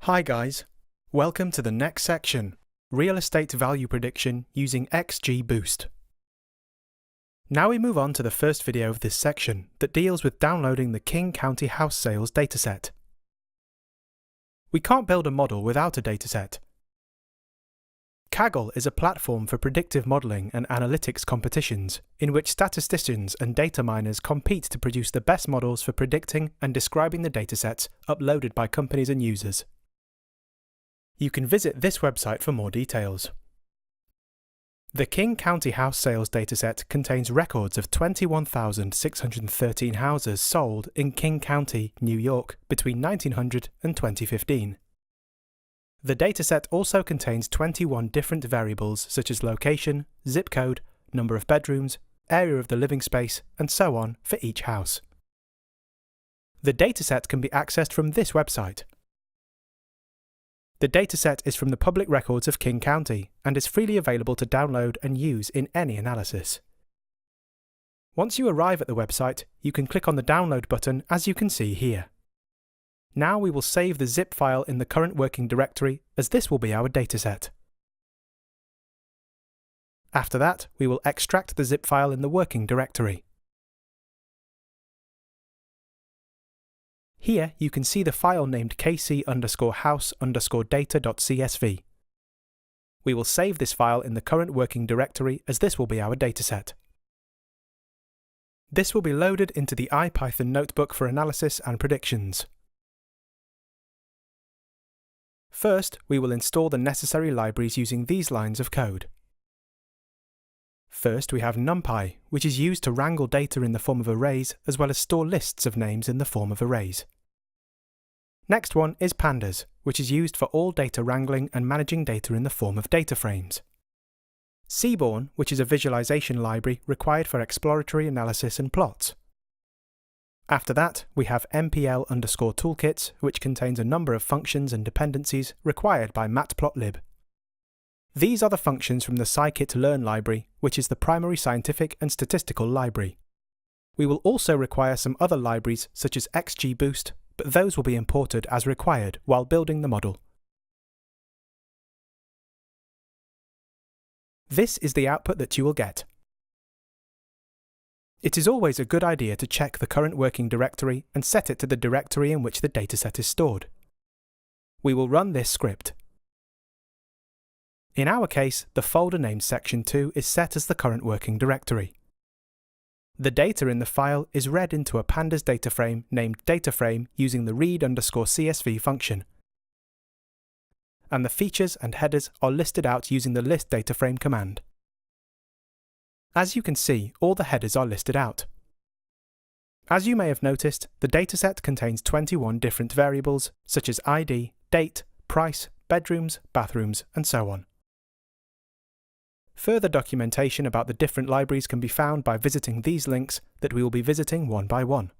Hi guys, welcome to the next section, Real Estate Value Prediction using XGBoost. Now we move on to the first video of this section that deals with downloading the King County house sales dataset. We can't build a model without a dataset. Kaggle is a platform for predictive modeling and analytics competitions in which statisticians and data miners compete to produce the best models for predicting and describing the datasets uploaded by companies and users. You can visit this website for more details. The King County house sales dataset contains records of 21,613 houses sold in King County, New York between 1900 and 2015. The dataset also contains 21 different variables such as location, zip code, number of bedrooms, area of the living space, and so on for each house. The dataset can be accessed from this website. The dataset is from the public records of King County and is freely available to download and use in any analysis. Once you arrive at the website, you can click on the download button as you can see here. Now we will save the zip file in the current working directory as this will be our dataset. After that, we will extract the zip file in the working directory. Here you can see the file named kc_house_data.csv. We will save this file in the current working directory as this will be our dataset. This will be loaded into the IPython notebook for analysis and predictions. First, we will install the necessary libraries using these lines of code. First, we have NumPy, which is used to wrangle data in the form of arrays as well as store lists of names in the form of arrays. Next one is Pandas, which is used for all data wrangling and managing data in the form of data frames. Seaborn, which is a visualization library required for exploratory analysis and plots. After that, we have MPL_toolkits, which contains a number of functions and dependencies required by Matplotlib. These are the functions from the scikit-learn library, which is the primary scientific and statistical library. We will also require some other libraries such as XGBoost, but those will be imported as required while building the model. This is the output that you will get. It is always a good idea to check the current working directory and set it to the directory in which the dataset is stored. We will run this script. In our case, the folder named Section 2 is set as the current working directory. The data in the file is read into a Pandas data frame named dataframe using the read_CSV function. And the features and headers are listed out using the list dataframe command. As you can see, all the headers are listed out. As you may have noticed, the dataset contains 21 different variables such as ID, date, price, bedrooms, bathrooms, and so on. Further documentation about the different libraries can be found by visiting these links that we will be visiting one by one.